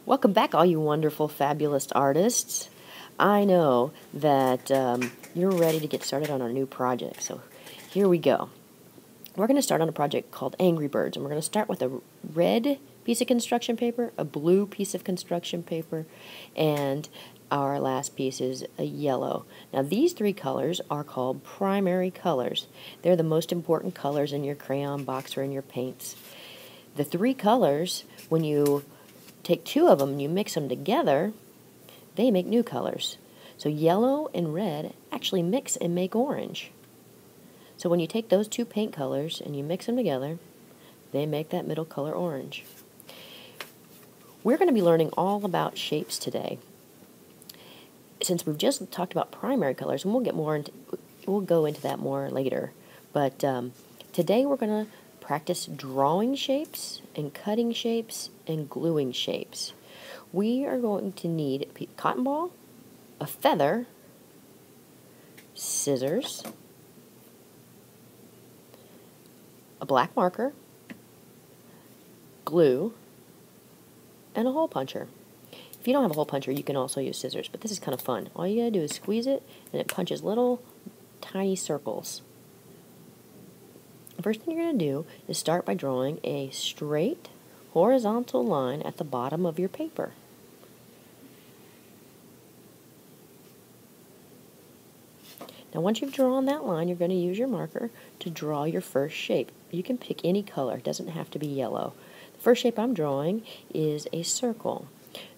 Welcome back, all you wonderful, fabulous artists. I know that you're ready to get started on our new project, so here we go. We're going to start on a project called Angry Birds, and we're going to start with a red piece of construction paper, a blue piece of construction paper, and our last piece is a yellow. Now, these three colors are called primary colors. They're the most important colors in your crayon box or in your paints. The three colors, when you take two of them and you mix them together, they make new colors. So yellow and red actually mix and make orange. So when you take those two paint colors and you mix them together, they make that middle color orange. We're going to be learning all about shapes today. Since we've just talked about primary colors, and we'll go into that more later. But today we're going to practice drawing shapes and cutting shapes and gluing shapes. We are going to need a cotton ball, a feather, scissors, a black marker, glue, and a hole puncher. If you don't have a hole puncher, you can also use scissors, but this is kind of fun. All you gotta do is squeeze it, and it punches little tiny circles. The first thing you're going to do is start by drawing a straight horizontal line at the bottom of your paper. Now once you've drawn that line, you're going to use your marker to draw your first shape. You can pick any color, it doesn't have to be yellow. The first shape I'm drawing is a circle.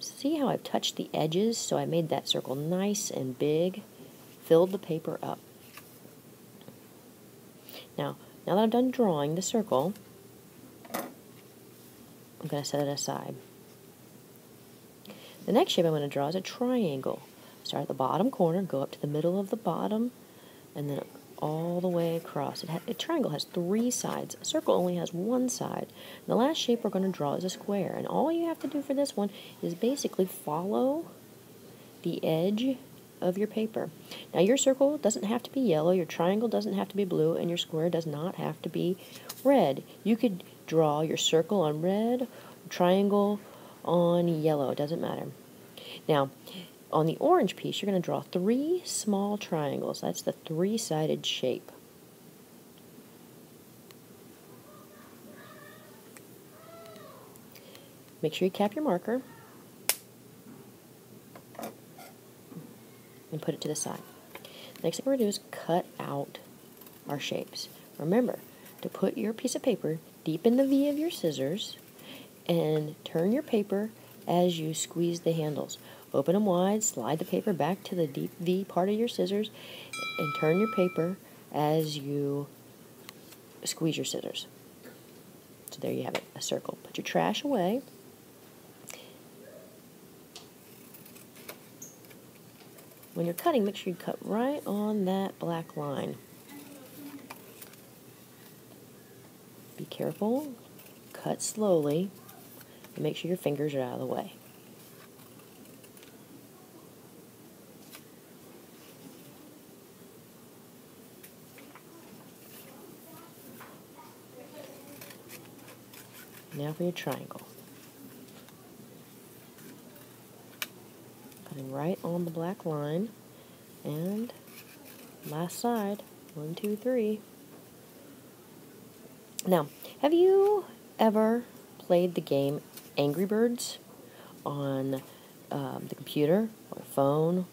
See how I've touched the edges, so I made that circle nice and big, filled the paper up. Now that I've done drawing the circle, I'm going to set it aside. The next shape I'm going to draw is a triangle. Start at the bottom corner, go up to the middle of the bottom, and then all the way across. A triangle has three sides. A circle only has one side. And the last shape we're going to draw is a square. And all you have to do for this one is basically follow the edge of your paper. Now your circle doesn't have to be yellow, your triangle doesn't have to be blue, and your square does not have to be red. You could draw your circle on red, triangle on yellow, it doesn't matter. Now, on the orange piece, you're going to draw three small triangles. That's the three-sided shape. Make sure you cap your marker and put it to the side. Next thing we're going to do is cut out our shapes. Remember to put your piece of paper deep in the V of your scissors and turn your paper as you squeeze the handles. Open them wide, slide the paper back to the deep V part of your scissors, and turn your paper as you squeeze your scissors. So there you have it, a circle. Put your trash away. When you're cutting, make sure you cut right on that black line. Be careful, cut slowly, and make sure your fingers are out of the way. Now for your triangle. Cutting right on the black line, and last side, 1, 2, 3. Now, have you ever played the game Angry Birds on the computer or phone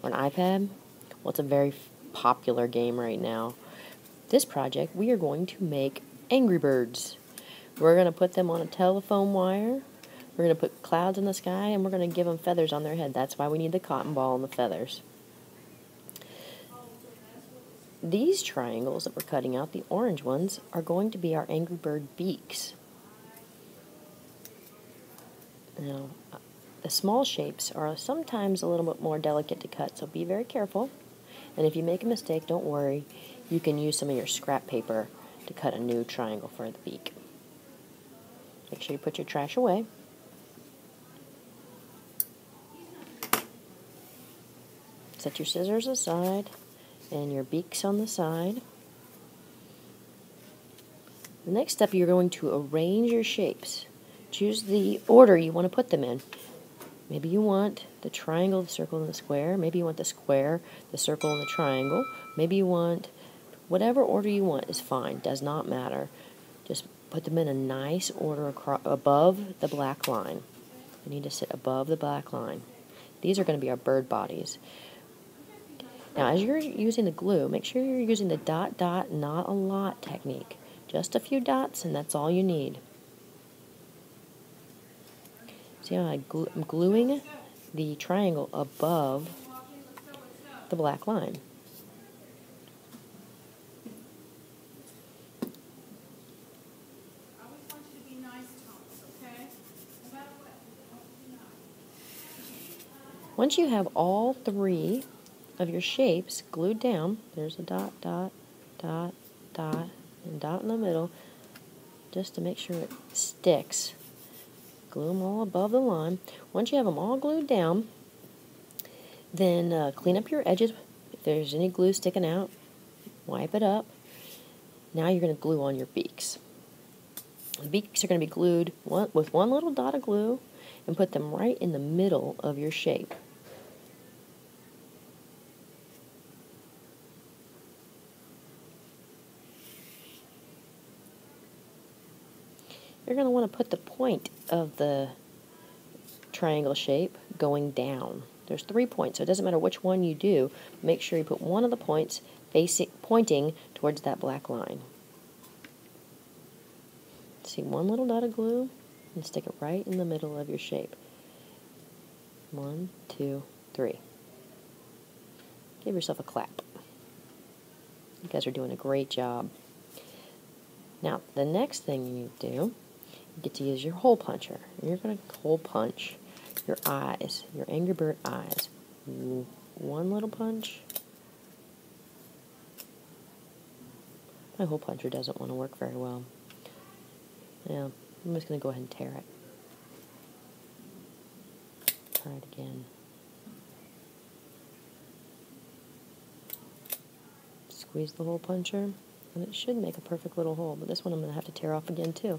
or an iPad? Well, it's a very popular game right now. This project, we are going to make Angry Birds. We're going to put them on a telephone wire. We're going to put clouds in the sky, and we're going to give them feathers on their head. That's why we need the cotton ball and the feathers. These triangles that we're cutting out, the orange ones, are going to be our Angry Bird beaks. Now, the small shapes are sometimes a little bit more delicate to cut, so be very careful. And if you make a mistake, don't worry. You can use some of your scrap paper to cut a new triangle for the beak. Make sure you put your trash away. Set your scissors aside and your beaks on the side. The next step, you're going to arrange your shapes choose the order you want to put them in. Maybe you want the triangle, the circle, and the square. Maybe you want the square, the circle, and the triangle. Maybe you want whatever order you want is fine. Does not matter. Just put them in a nice order above the black line. They need to sit above the black line. These are going to be our bird bodies. Now, as you're using the glue, make sure you're using the dot, dot, not a lot technique. Just a few dots, and that's all you need. See how I'm gluing the triangle above the black line. Once you have all three of your shapes glued down, there's a dot, dot, dot, dot, and dot in the middle, just to make sure it sticks. Glue them all above the line. Once you have them all glued down, then clean up your edges. If there's any glue sticking out, wipe it up. Now you're going to glue on your beaks. The beaks are going to be glued with one little dot of glue, and put them right in the middle of your shape. You're going to want to put the point of the triangle shape going down. There's 3 points, so it doesn't matter which one you do. Make sure you put one of the points pointing towards that black line. See, one little dot of glue, and stick it right in the middle of your shape. 1, 2, 3. Give yourself a clap. You guys are doing a great job. Now, the next thing you do, you get to use your hole puncher. You're going to hole punch your eyes, your Angry Bird eyes. One little punch. My hole puncher doesn't want to work very well. Yeah, I'm just going to go ahead and tear it. Try it again. Squeeze the hole puncher, and it should make a perfect little hole, but this one I'm going to have to tear off again too.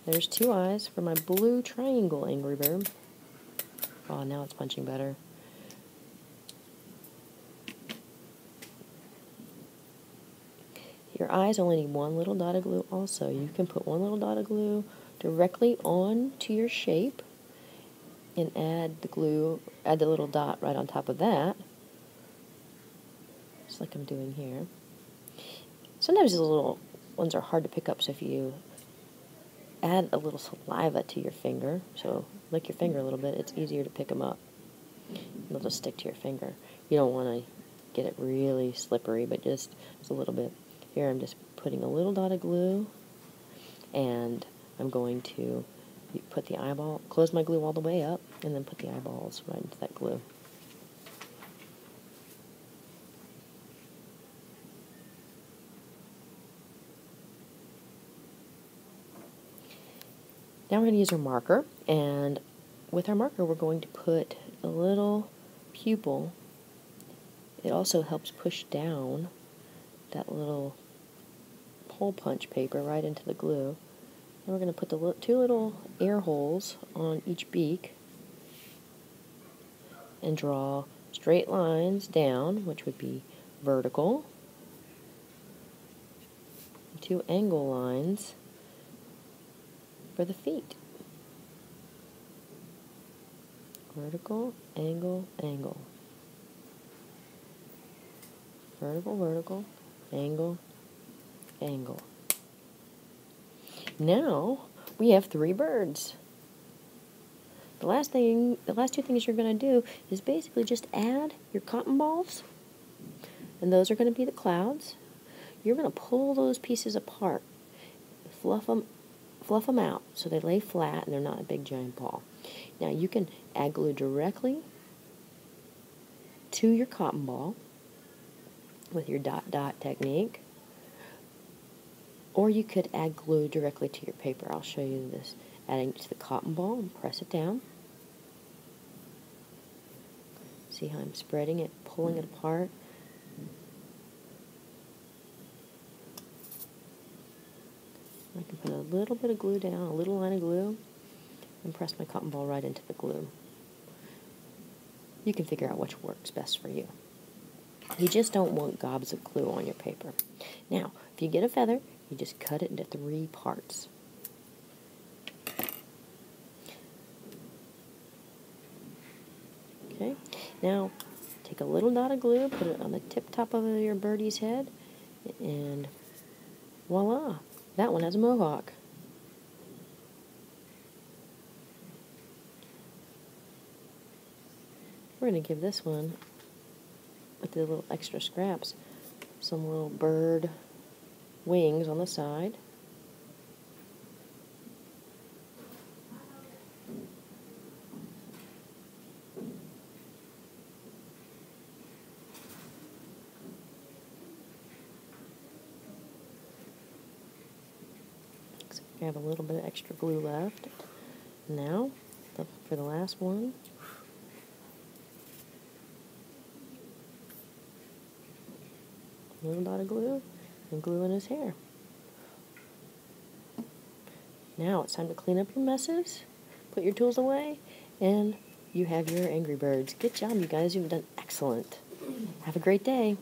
There's 2 eyes for my blue triangle Angry Bird. Oh, now it's punching better. Your eyes only need one little dot of glue also. You can put one little dot of glue directly onto your shape and add the little dot right on top of that, just like I'm doing here. Sometimes the little ones are hard to pick up, so if you add a little saliva to your finger, so lick your finger a little bit, it's easier to pick them up. They'll just stick to your finger. You don't want to get it really slippery, but just a little bit. Here I'm just putting a little dot of glue, and I'm going to put the eyeball, close my glue all the way up, and then put the eyeballs right into that glue. Now we're going to use our marker, and with our marker we're going to put a little pupil. It also helps push down that little hole punch paper right into the glue. And we're going to put the 2 little air holes on each beak and draw straight lines down, which would be vertical, 2 angle lines for the feet. Vertical, angle, angle. Vertical, vertical, angle, angle. Now we have 3 birds. The last 2 things you're going to do is basically just add your cotton balls, and those are going to be the clouds. You're going to pull those pieces apart, fluff them out so they lay flat and they're not a big giant ball. Now you can add glue directly to your cotton ball with your dot dot technique, or you could add glue directly to your paper. I'll show you this. Adding it to the cotton ball and press it down. See how I'm spreading it, pulling it apart. I can put a little bit of glue down, a little line of glue, and press my cotton ball right into the glue. You can figure out which works best for you. You just don't want gobs of glue on your paper. Now, if you get a feather, you just cut it into 3 parts. Okay, now take a little dot of glue, put it on the tip top of your birdie's head, and voila, that one has a mohawk. We're going to give this one, with the little extra scraps, some little bird wings on the side. So we have a little bit of extra glue left. Now, for the last one, a little dot of glue, and glue in his hair. Now it's time to clean up your messes, put your tools away, and you have your Angry Birds. Good job, you guys. You've done excellent. Have a great day.